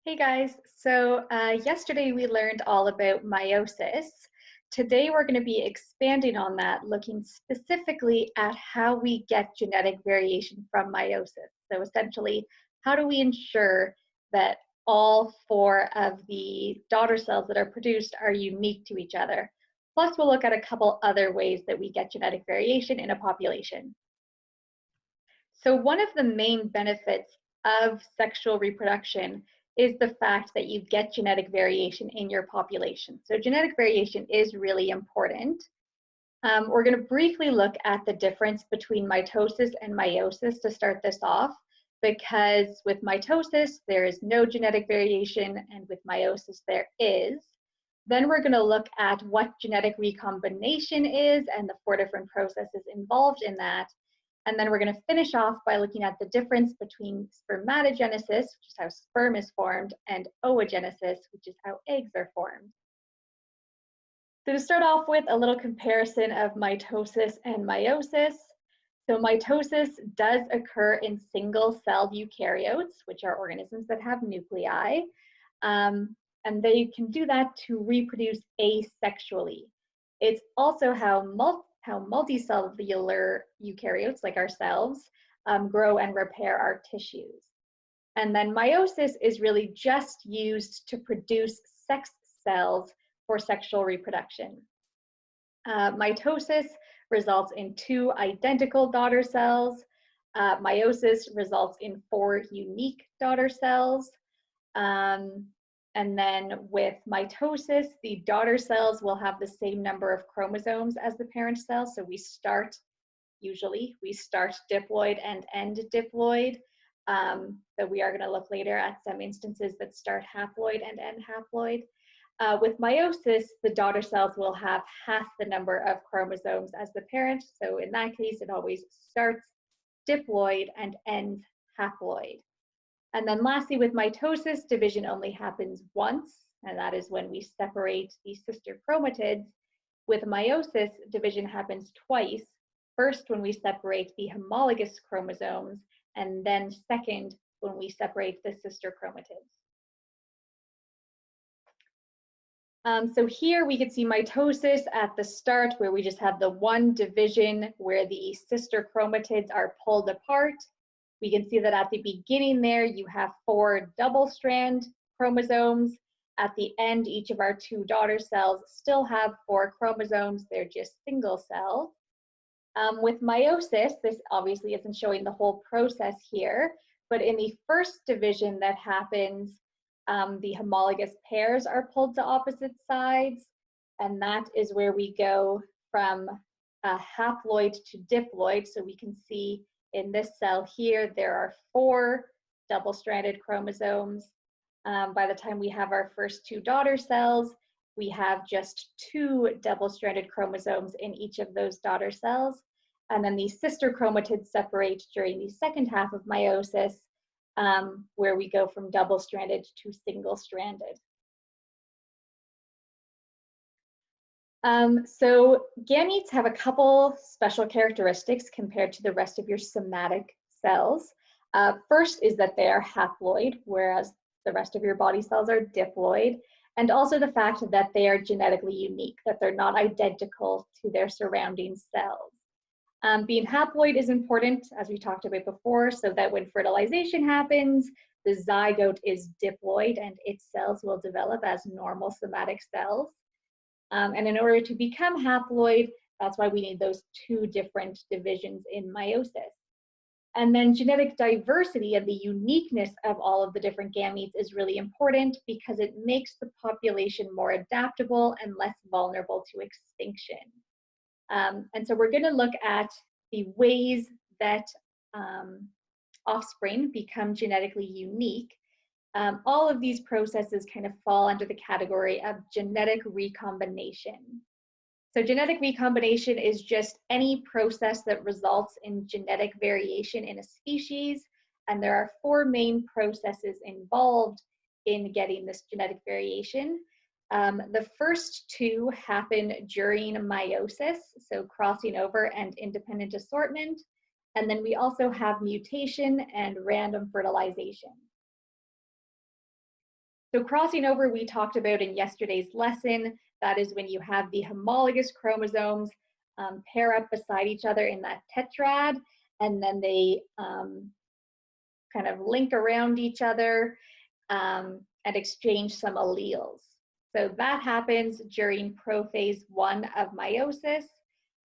Hey guys, yesterday we learned all about meiosis. Today we're going to be expanding on that, looking specifically at how we get genetic variation from meiosis. So essentially, how do we ensure that all four of the daughter cells that are produced are unique to each other? Plus, we'll look at a couple other ways that we get genetic variation in a population. So one of the main benefits of sexual reproduction is the fact that you get genetic variation in your population. So genetic variation is really important. We're going to briefly look at the difference between mitosis and meiosis to start this off, because with mitosis, there is no genetic variation, and with meiosis, there is. Then we're going to look at what genetic recombination is and the four different processes involved in that. And then we're going to finish off by looking at the difference between spermatogenesis, which is how sperm is formed, and oogenesis, which is how eggs are formed. So to start off with, a little comparison of mitosis and meiosis. So mitosis does occur in single-celled eukaryotes, which are organisms that have nuclei. And they can do that to reproduce asexually. It's also how multicellular eukaryotes, like ourselves, grow and repair our tissues. And then meiosis is really just used to produce sex cells for sexual reproduction. Mitosis results in two identical daughter cells. Meiosis results in four unique daughter cells. And then with mitosis, the daughter cells will have the same number of chromosomes as the parent cells. So we start diploid and end diploid. But we are going to look later at some instances that start haploid and end haploid. With meiosis, the daughter cells will have half the number of chromosomes as the parent. So in that case, it always starts diploid and ends haploid. And then lastly, with mitosis, division only happens once, and that is when we separate the sister chromatids. With meiosis, division happens twice. First, when we separate the homologous chromosomes, and then second, when we separate the sister chromatids. So here we could see mitosis at the start, where we just have the one division where the sister chromatids are pulled apart. We can see that at the beginning there, you have four double-strand chromosomes. At the end, each of our two daughter cells still have four chromosomes. They're just single cells. With meiosis, this obviously isn't showing the whole process here, but in the first division that happens, the homologous pairs are pulled to opposite sides, and that is where we go from haploid to diploid. So we can see in this cell here, there are four double-stranded chromosomes. By the time we have our first two daughter cells, we have just two double-stranded chromosomes in each of those daughter cells. And then the sister chromatids separate during the second half of meiosis, where we go from double-stranded to single-stranded. So gametes have a couple special characteristics compared to the rest of your somatic cells. First is that they are haploid, whereas the rest of your body cells are diploid, and also the fact that they are genetically unique, that they're not identical to their surrounding cells. Being haploid is important, as we talked about before, so that when fertilization happens, the zygote is diploid and its cells will develop as normal somatic cells. And in order to become haploid, that's why we need those two different divisions in meiosis. And then genetic diversity and the uniqueness of all of the different gametes is really important because it makes the population more adaptable and less vulnerable to extinction. And so we're going to look at the ways that offspring become genetically unique. All of these processes kind of fall under the category of genetic recombination. So genetic recombination is just any process that results in genetic variation in a species, and there are four main processes involved in getting this genetic variation. The first two happen during meiosis, so crossing over and independent assortment, and then we also have mutation and random fertilization. So crossing over, we talked about in yesterday's lesson. That is when you have the homologous chromosomes pair up beside each other in that tetrad, and then they kind of link around each other and exchange some alleles. So that happens during prophase 1 of meiosis.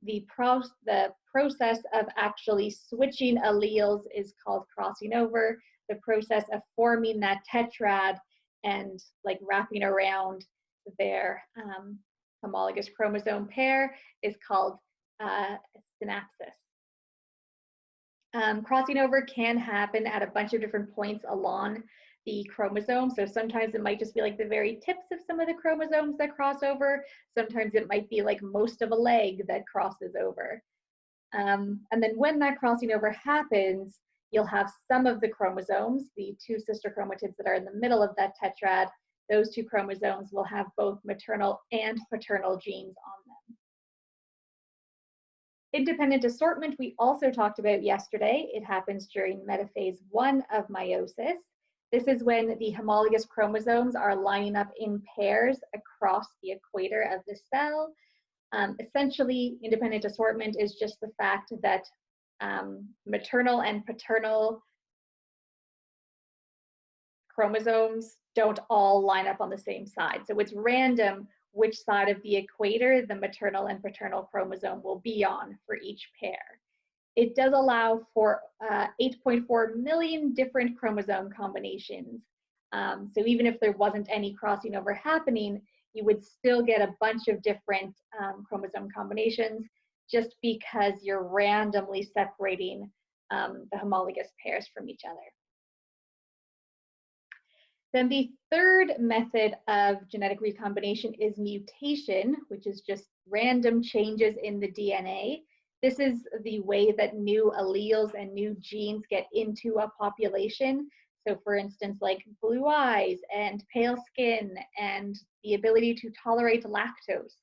The process of actually switching alleles is called crossing over. The process of forming that tetrad and like wrapping around their homologous chromosome pair is called synapsis. Crossing over can happen at a bunch of different points along the chromosome. So sometimes it might just be like the very tips of some of the chromosomes that cross over. Sometimes it might be like most of a leg that crosses over. And then when that crossing over happens, you'll have some of the chromosomes, the two sister chromatids that are in the middle of that tetrad. Those two chromosomes will have both maternal and paternal genes on them. Independent assortment, we also talked about yesterday. It happens during metaphase 1 of meiosis. This is when the homologous chromosomes are lining up in pairs across the equator of the cell. Essentially, independent assortment is just the fact that maternal and paternal chromosomes don't all line up on the same side. So it's random which side of the equator the maternal and paternal chromosome will be on for each pair. It does allow for 8.4 million different chromosome combinations. So even if there wasn't any crossing over happening, you would still get a bunch of different chromosome combinations just because you're randomly separating the homologous pairs from each other. Then the third method of genetic recombination is mutation, which is just random changes in the DNA. This is the way that new alleles and new genes get into a population. So for instance, like blue eyes and pale skin and the ability to tolerate lactose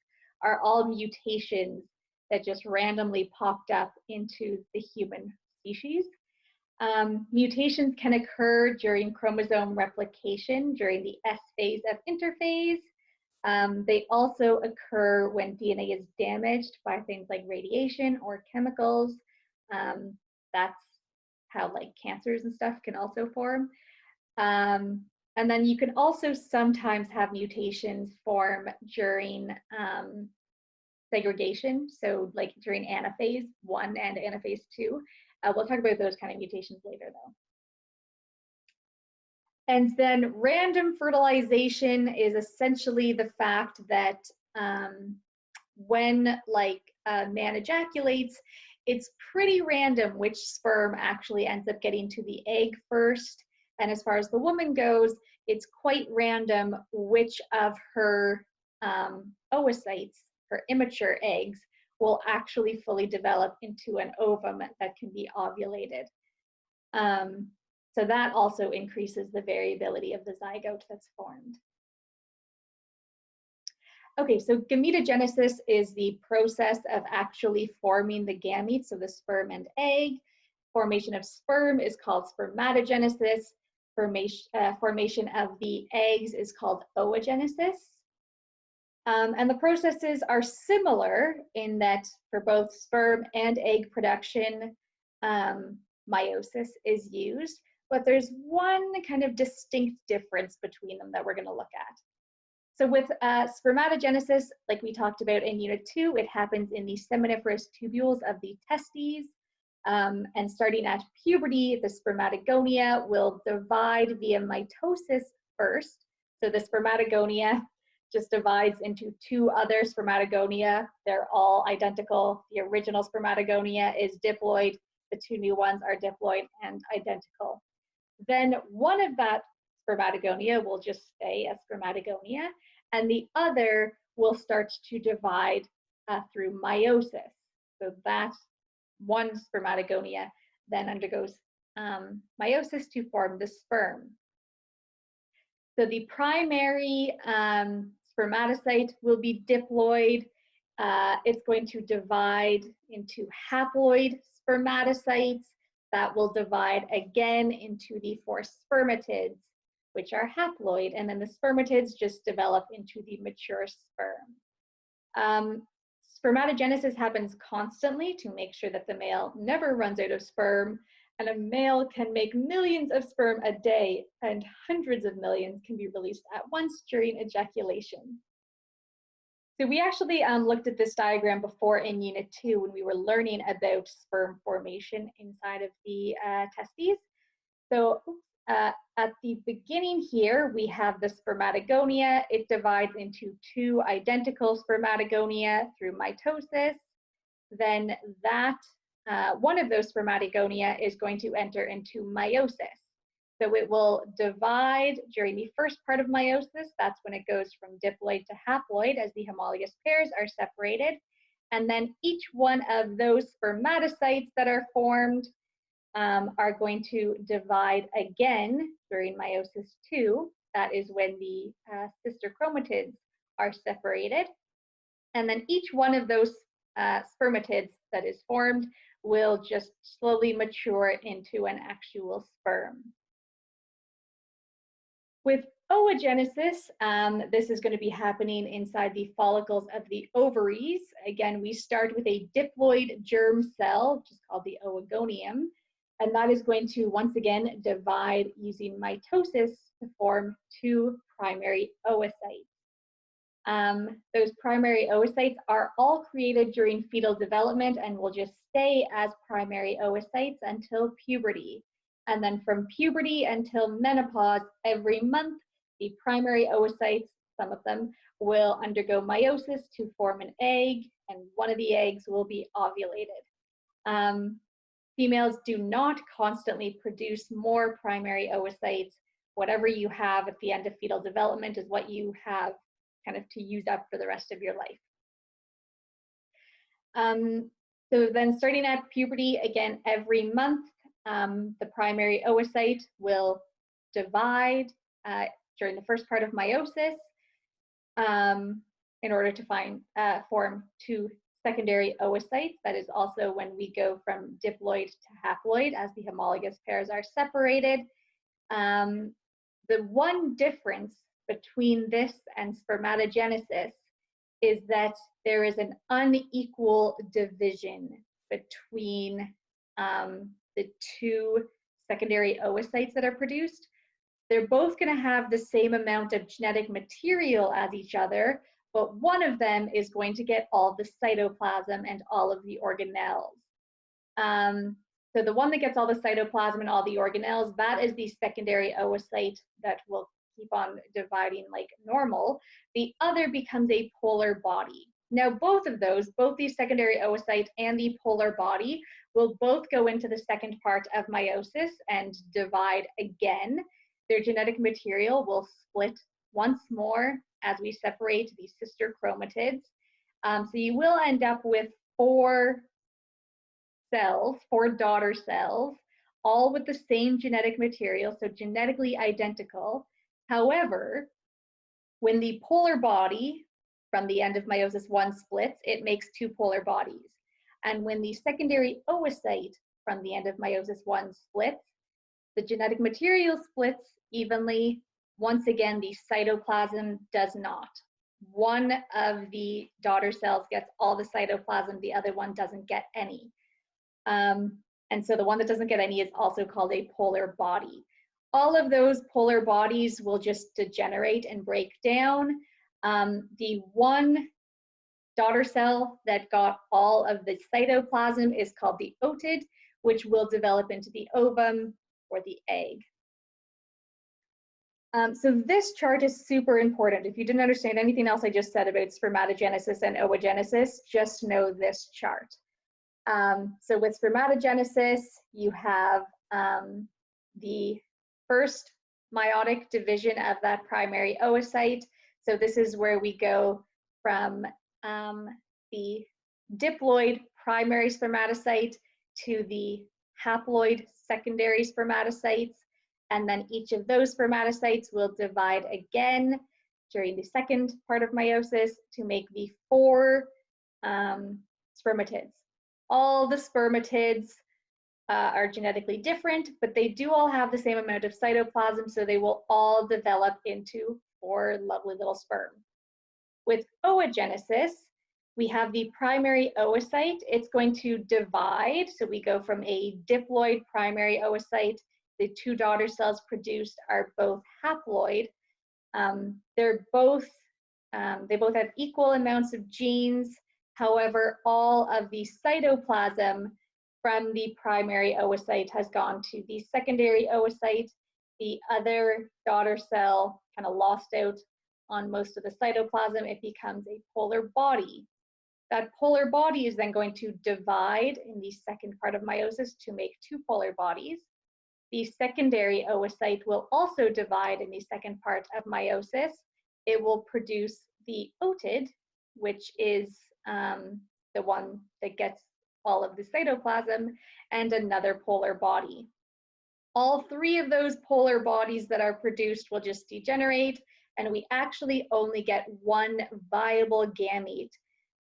are all mutations that just randomly popped up into the human species. Mutations can occur during chromosome replication during the S phase of interphase. They also occur when DNA is damaged by things like radiation or chemicals. That's how like cancers and stuff can also form. And then you can also sometimes have mutations form during segregation. So like during anaphase 1 and anaphase 2. We'll talk about those kind of mutations later though. And then random fertilization is essentially the fact that when like a man ejaculates, it's pretty random which sperm actually ends up getting to the egg first. And as far as the woman goes, it's quite random which of her oocytes, her immature eggs, will actually fully develop into an ovum that can be ovulated. So that also increases the variability of the zygote that's formed. Okay, so gametogenesis is the process of actually forming the gametes, so the sperm and egg. Formation of sperm is called spermatogenesis. Formation of the eggs is called oogenesis. And the processes are similar in that for both sperm and egg production, meiosis is used, but there's one kind of distinct difference between them that we're going to look at. So with spermatogenesis, like we talked about in Unit 2, it happens in the seminiferous tubules of the testes. And starting at puberty, the spermatogonia will divide via mitosis first. So the spermatogonia just divides into two other spermatogonia. They're all identical. The original spermatogonia is diploid. The two new ones are diploid and identical. Then one of that spermatogonia will just stay as spermatogonia, and the other will start to divide through meiosis. So that one spermatogonia then undergoes meiosis to form the sperm. So the primary spermatocyte will be diploid. It's going to divide into haploid spermatocytes that will divide again into the four spermatids. which are haploid, and then the spermatids just develop into the mature sperm. Spermatogenesis happens constantly to make sure that the male never runs out of sperm, and a male can make millions of sperm a day, and hundreds of millions can be released at once during ejaculation. So we actually looked at this diagram before in Unit 2 when we were learning about sperm formation inside of the testes. So at the beginning here, we have the spermatogonia. It divides into two identical spermatogonia through mitosis. Then that one of those spermatogonia is going to enter into meiosis. So it will divide during the first part of meiosis. That's when it goes from diploid to haploid as the homologous pairs are separated. And then each one of those spermatocytes that are formed are going to divide again during meiosis 2. That is when the sister chromatids are separated. And then each one of those spermatids that is formed will just slowly mature into an actual sperm. With oogenesis, this is going to be happening inside the follicles of the ovaries. Again, we start with a diploid germ cell, which is called the oogonium, and that is going to once again divide using mitosis to form two primary oocytes. Those primary oocytes are all created during fetal development and will just stay as primary oocytes until puberty. And then from puberty until menopause, every month, the primary oocytes, some of them, will undergo meiosis to form an egg, and one of the eggs will be ovulated. Females do not constantly produce more primary oocytes. Whatever you have at the end of fetal development is what you have kind of to use up for the rest of your life. So then starting at puberty, again, every month, the primary oocyte will divide during the first part of meiosis in order to form two secondary oocytes. That is also when we go from diploid to haploid as the homologous pairs are separated. The one difference between this and spermatogenesis is that there is an unequal division between the two secondary oocytes that are produced. They're both going to have the same amount of genetic material as each other, but one of them is going to get all the cytoplasm and all of the organelles. So the one that gets all the cytoplasm and all the organelles, that is the secondary oocyte that will keep on dividing like normal. The other becomes a polar body. Now both of those, both the secondary oocyte and the polar body, will both go into the second part of meiosis and divide again. Their genetic material will split once more as we separate the sister chromatids. So you will end up with four daughter cells, all with the same genetic material, so genetically identical. However, when the polar body from the end of meiosis 1 splits, it makes two polar bodies. And when the secondary oocyte from the end of meiosis 1 splits, the genetic material splits evenly. Once again, the cytoplasm does not. One of the daughter cells gets all the cytoplasm, the other one doesn't get any. And so the one that doesn't get any is also called a polar body. All of those polar bodies will just degenerate and break down. The one daughter cell that got all of the cytoplasm is called the otid, which will develop into the ovum or the egg. So this chart is super important. If you didn't understand anything else I just said about spermatogenesis and oogenesis, just know this chart. So with spermatogenesis, you have the first meiotic division of that primary oocyte. So this is where we go from the diploid primary spermatocyte to the haploid secondary spermatocytes. And then each of those spermatocytes will divide again during the second part of meiosis to make the four spermatids. All the spermatids are genetically different, but they do all have the same amount of cytoplasm, so they will all develop into 4 lovely little sperm. With oogenesis, we have the primary oocyte. It's going to divide, so we go from a diploid primary oocyte. The 2 daughter cells produced are both haploid. They both have equal amounts of genes. However, all of the cytoplasm from the primary oocyte has gone to the secondary oocyte. The other daughter cell kind of lost out on most of the cytoplasm. It becomes a polar body. That polar body is then going to divide in the second part of meiosis to make 2 polar bodies. The secondary oocyte will also divide in the second part of meiosis. It will produce the otid, which is the one that gets all of the cytoplasm, and another polar body. All 3 of those polar bodies that are produced will just degenerate, and we actually only get 1 viable gamete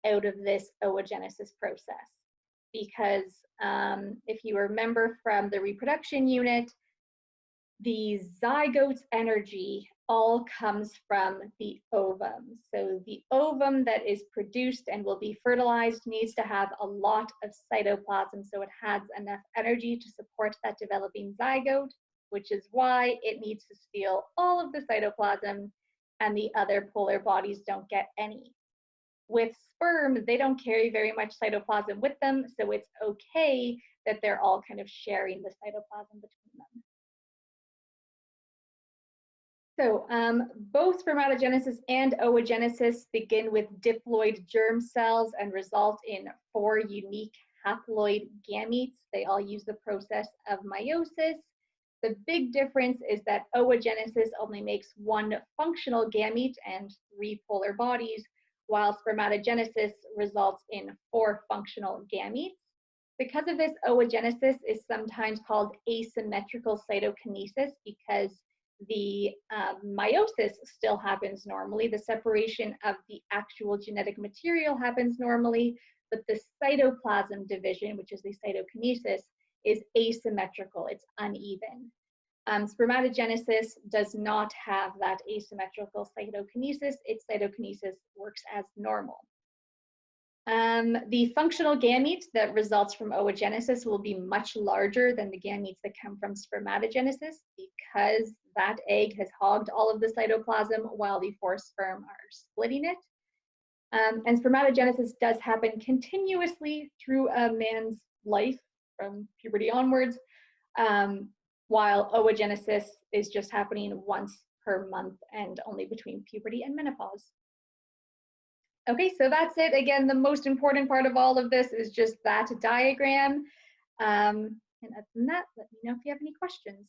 out of this oogenesis process. Because if you remember from the reproduction unit, the zygote's energy all comes from the ovum. So the ovum that is produced and will be fertilized needs to have a lot of cytoplasm so it has enough energy to support that developing zygote, which is why it needs to steal all of the cytoplasm and the other polar bodies don't get any. With sperm, they don't carry very much cytoplasm with them, so it's okay that they're all kind of sharing the cytoplasm between them. So both spermatogenesis and oogenesis begin with diploid germ cells and result in 4 unique haploid gametes. They all use the process of meiosis. The big difference is that oogenesis only makes 1 functional gamete and 3 polar bodies, while spermatogenesis results in 4 functional gametes. Because of this, oogenesis is sometimes called asymmetrical cytokinesis because the meiosis still happens normally. The separation of the actual genetic material happens normally, but the cytoplasm division, which is the cytokinesis, is asymmetrical. It's uneven. Spermatogenesis does not have that asymmetrical cytokinesis. Its cytokinesis works as normal. The functional gamete that results from oogenesis will be much larger than the gametes that come from spermatogenesis because that egg has hogged all of the cytoplasm while the 4 sperm are splitting it. And spermatogenesis does happen continuously through a man's life from puberty onwards, while oogenesis is just happening once per month and only between puberty and menopause. Okay, so that's it. Again, the most important part of all of this is just that diagram. And other than that, let me know if you have any questions.